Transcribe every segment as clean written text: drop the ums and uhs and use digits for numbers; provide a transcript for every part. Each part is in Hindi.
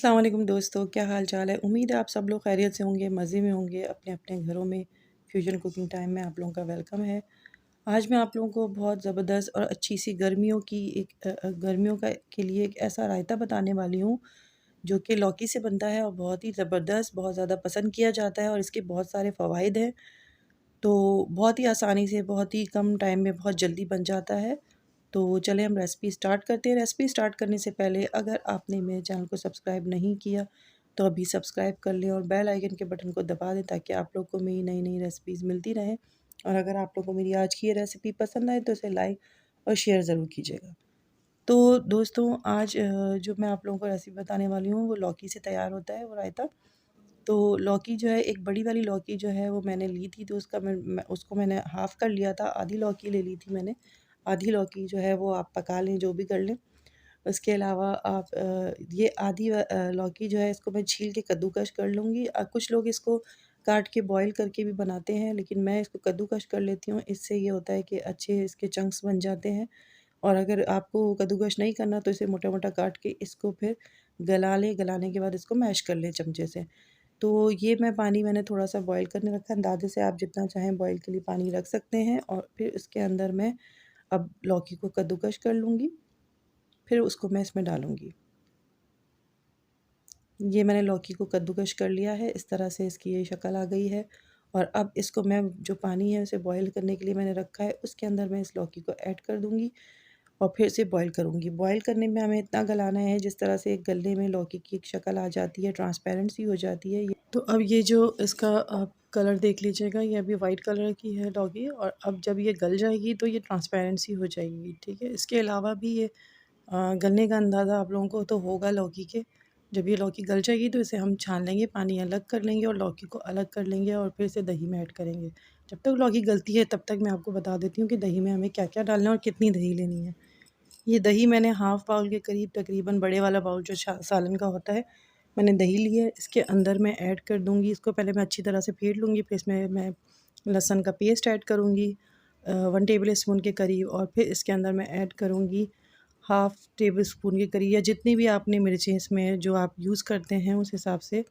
अस्सलाम वालेकुम दोस्तों, क्या हाल चाल है। उम्मीद है आप सब लोग खैरियत से होंगे, मज़े में होंगे, अपने अपने घरों में। फ्यूजन कुकिंग टाइम में आप लोगों का वेलकम है। आज मैं आप लोगों को बहुत ज़बरदस्त और अच्छी सी गर्मियों की गर्मियों का के लिए एक ऐसा रायता बताने वाली हूँ जो कि लौकी से बनता है और बहुत ही ज़बरदस्त, बहुत ज़्यादा पसंद किया जाता है और इसके बहुत सारे फ़वाइद हैं। तो बहुत ही आसानी से, बहुत ही कम टाइम में बहुत जल्दी बन जाता है। तो चलें हम रेसिपी स्टार्ट करते हैं। रेसिपी स्टार्ट करने से पहले अगर आपने मेरे चैनल को सब्सक्राइब नहीं किया तो अभी सब्सक्राइब कर लें और बेल आइकन के बटन को दबा दें ताकि आप लोग को मेरी नई नई रेसिपीज़ मिलती रहें। और अगर आप लोग को मेरी आज की ये रेसिपी पसंद आए तो इसे लाइक और शेयर ज़रूर कीजिएगा। तो दोस्तों आज जो मैं आप लोगों को रेसिपी बताने वाली हूँ वो लौकी से तैयार होता है वो रायता। तो लौकी जो है, एक बड़ी वाली लौकी जो है वो मैंने ली थी, तो उसका मैं उसको मैंने हाफ़ कर लिया था, आधी लौकी ले ली थी मैंने। आधी लौकी जो है वो आप पका लें, जो भी कर लें। उसके अलावा आप ये आधी लौकी जो है इसको मैं छील के कद्दूकस कर लूँगी। कुछ लोग इसको काट के बॉयल करके भी बनाते हैं, लेकिन मैं इसको कद्दूकस कर लेती हूँ। इससे ये होता है कि अच्छे इसके चंक्स बन जाते हैं। और अगर आपको कद्दूकस नहीं करना तो इसे मोटा-मोटा काट के इसको फिर गला लें, गलाने के बाद इसको मैश कर लें चमचे से। तो ये पानी मैंने थोड़ा-सा बॉयल करने रखा है, अंदाज़े से आप जितना चाहें बॉयल के लिए पानी रख सकते हैं। और फिर इसके अंदर मैं अब लौकी को कद्दूकस कर लूँगी, फिर उसको मैं इसमें डालूँगी। ये मैंने लौकी को कद्दूकस कर लिया है, इस तरह से इसकी ये शक्ल आ गई है। और अब इसको मैं जो पानी है उसे बॉयल करने के लिए मैंने रखा है, उसके अंदर मैं इस लौकी को ऐड कर दूँगी और फिर से बॉयल करूँगी। बॉयल करने में हमें इतना गलाना है जिस तरह से गलने में लौकी की एक शक्ल आ जाती है, ट्रांसपेरेंट सी हो जाती है। ये तो अब ये जो इसका आप कलर देख लीजिएगा, ये अभी वाइट कलर की है लौकी और अब जब ये गल जाएगी तो ये ट्रांसपेरेंट सी हो जाएगी, ठीक है। इसके अलावा भी ये गलने का अंदाज़ा आप लोगों को तो होगा लौकी के। जब ये लौकी गल जाएगी तो इसे हम छान लेंगे, पानी अलग कर लेंगे और लौकी को अलग कर लेंगे और फिर इसे दही में ऐड करेंगे। जब तक लौकी गलती है तब तक मैं आपको बता देती हूँ कि दही में हमें क्या-क्या डालना है और कितनी दही लेनी है। ये दही मैंने हाफ़ बाउल के करीब, तकरीबन बड़े वाला बाउल जो सालन का होता है, मैंने दही ली है। इसके अंदर मैं ऐड कर दूँगी, इसको पहले मैं अच्छी तरह से फेंट लूँगी, फिर इसमें मैं लहसुन का पेस्ट ऐड करूँगी 1 टेबल स्पून के करीब। और फिर इसके अंदर मैं ऐड करूँगी हाफ़ टेबल स्पून के करीब, या जितनी भी आपने मिर्चें इसमें जो आप यूज़ करते हैं उस हिसाब से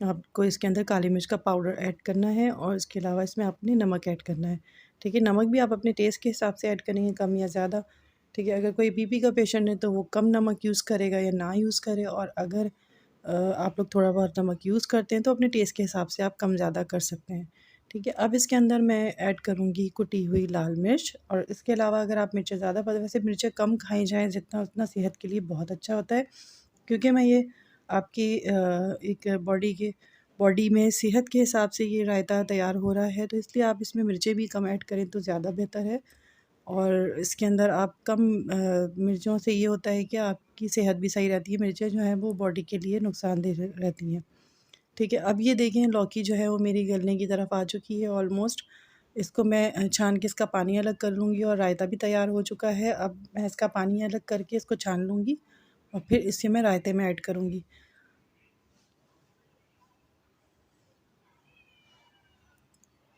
आपको इसके अंदर काली मिर्च का पाउडर ऐड करना है। और इसके अलावा इसमें आपने नमक ऐड करना है, ठीक है। नमक भी आप अपने टेस्ट के हिसाब से ऐड करेंगे, कम या ज़्यादा, ठीक है। अगर कोई बीपी का पेशेंट है तो वो कम नमक यूज़ करेगा या ना यूज़ करे, और अगर आप लोग थोड़ा बहुत नमक यूज़ करते हैं तो अपने टेस्ट के हिसाब से आप कम ज़्यादा कर सकते हैं, ठीक है। अब इसके अंदर मैं ऐड करूँगी कुटी हुई लाल मिर्च। और इसके अलावा अगर आप मिर्चें ज़्यादा वैसे मिर्चें कम खाई जाएँ जितना, उतना सेहत के लिए बहुत अच्छा होता है। क्योंकि मैं ये आपकी एक बॉडी में सेहत के हिसाब से ये रायता तैयार हो रहा है, तो इसलिए आप इसमें मिर्चें भी कम ऐड करें तो ज़्यादा बेहतर है। और इसके अंदर आप कम मिर्चों से ये होता है कि आपकी सेहत भी सही रहती है। मिर्चें जो हैं वो बॉडी के लिए नुकसानदेह रहती हैं, ठीक है। अब ये देखें लौकी जो है वो मेरी गलने की तरफ आ चुकी है ऑलमोस्ट। इसको मैं छान के इसका पानी अलग कर लूँगी और रायता भी तैयार हो चुका है। अब मैं इसका पानी अलग करके इसको छान लूँगी और फिर इसे मैं रायते में ऐड करूँगी।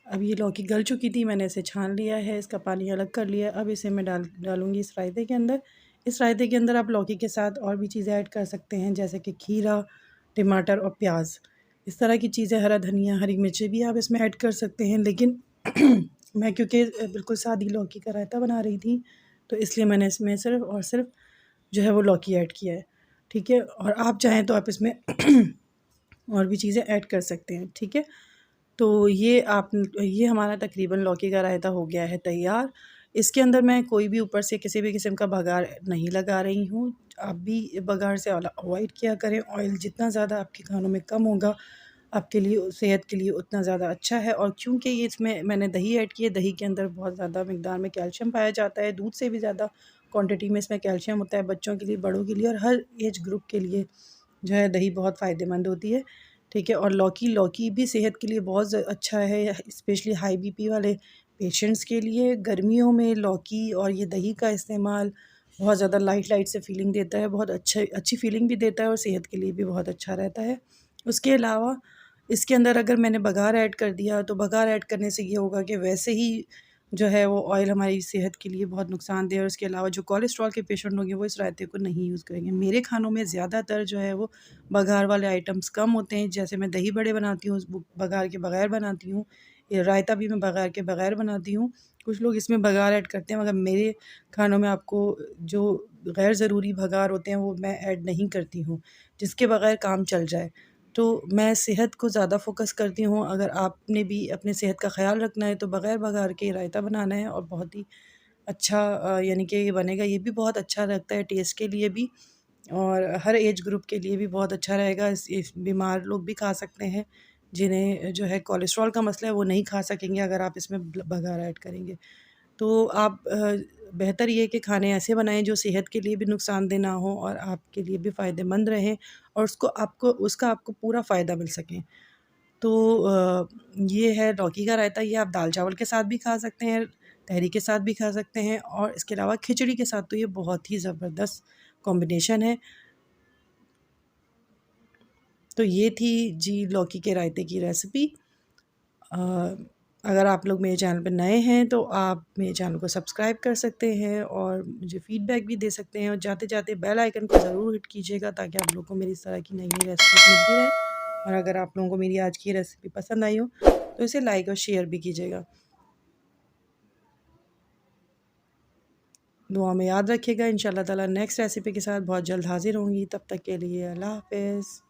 अब ये लौकी गल चुकी थी, मैंने इसे छान लिया है, इसका पानी अलग कर लिया। अब इसे मैं डालूँगी इस रायते के अंदर। इस रायते के अंदर आप लौकी के साथ और भी चीज़ें ऐड कर सकते हैं, जैसे कि खीरा, टमाटर और प्याज़। इस तरह की चीज़ें, हरा धनिया, हरी मिर्चें भी आप इसमें ऐड कर सकते हैं, लेकिन मैं क्योंकि बिल्कुल सादी लौकी का रायता बना रही थी, तो इसलिए मैंने इसमें सिर्फ़ और सिर्फ़ जो है वो लौकी ऐड किया है, ठीक है। और आप चाहें तो आप इसमें और भी चीज़ें ऐड कर सकते हैं, ठीक है। तो ये हमारा तकरीबन लौकी का रायता हो गया है तैयार। इसके अंदर मैं कोई भी ऊपर से किसी भी किस्म का बघार नहीं लगा रही हूँ। आप भी बघार से अवॉइड किया करें। ऑयल जितना ज़्यादा आपके खानों में कम होगा, आपके लिए, सेहत के लिए उतना ज़्यादा अच्छा है। और चूँकि ये इसमें मैंने दही ऐड की है, दही के अंदर बहुत ज़्यादा मिकदार में कैल्शियम पाया जाता है, दूध से भी ज़्यादा क्वांटिटी में इसमें कैल्शियम होता है। बच्चों के लिए, बड़ों के लिए और हर एज ग्रुप के लिए जो है दही बहुत फ़ायदेमंद होती है, ठीक है। और लौकी लौकी भी सेहत के लिए बहुत अच्छा है, स्पेशली हाई बीपी वाले पेशेंट्स के लिए। गर्मियों में लौकी और ये दही का इस्तेमाल बहुत ज़्यादा लाइट लाइट से फीलिंग देता है, बहुत अच्छी फीलिंग भी देता है और सेहत के लिए भी बहुत अच्छा रहता है। उसके अलावा इसके अंदर अगर मैंने बघार ऐड कर दिया तो बघार ऐड करने से ये होगा कि वैसे ही जो है वो ऑयल हमारी सेहत के लिए बहुत नुकसानदेह है और इसके अलावा जो कोलेस्ट्रॉल के पेशेंट होंगे वो इस रायते को नहीं यूज़ करेंगे। मेरे खानों में ज़्यादातर जो है वो बघार वाले आइटम्स कम होते हैं। जैसे मैं दही बड़े बनाती हूँ, वो बघार के बगैर बनाती हूँ। ये रायता भी मैं बघार के बगैर बनाती हूँ। कुछ लोग इसमें बघार ऐड करते हैं, मगर मेरे खानों में आपको जो गैर ज़रूरी बघार होते हैं वो मैं ऐड नहीं करती हूँ, जिसके बगैर काम चल जाए। तो मैं सेहत को ज़्यादा फ़ोकस करती हूँ। अगर आपने भी अपने सेहत का ख़्याल रखना है तो बग़ैर बघार के रायता बनाना है और बहुत ही अच्छा यानी कि ये बनेगा। ये भी बहुत अच्छा लगता है टेस्ट के लिए भी और हर एज ग्रुप के लिए भी बहुत अच्छा रहेगा। इस बीमार लोग भी खा सकते हैं, जिन्हें जो है कोलेस्ट्रॉल का मसला है वो नहीं खा सकेंगे अगर आप इसमें बघार ऐड करेंगे। तो आप बेहतर ये है कि खाने ऐसे बनाएँ जो सेहत के लिए भी नुकसानदेह ना हो और आपके लिए भी फ़ायदेमंद रहें और उसका आपको पूरा फ़ायदा मिल सके। तो ये है लौकी का रायता, ये आप दाल-चावल के साथ भी खा सकते हैं, तहरी के साथ भी खा सकते हैं और इसके अलावा खिचड़ी के साथ तो ये बहुत ही ज़बरदस्त कॉम्बिनेशन है। तो ये थी जी लौकी के रायते की रेसिपी। अ, अगर आप लोग मेरे चैनल पे नए हैं तो आप मेरे चैनल को सब्सक्राइब कर सकते हैं और मुझे फ़ीडबैक भी दे सकते हैं और जाते-जाते बेल आइकन को ज़रूर हिट कीजिएगा ताकि आप लोगों को मेरी इस तरह की नई-नई रेसिपीज़ मिलती रहें। और अगर आप लोगों को मेरी आज की रेसिपी पसंद आई हो तो इसे लाइक और शेयर भी कीजिएगा। दुआ में याद रखिएगा। इंशाअल्लाह ताला नेक्स्ट रेसिपी के साथ बहुत जल्द हाज़िर होंगी। तब तक के लिए अल्लाह हाफ़िज़।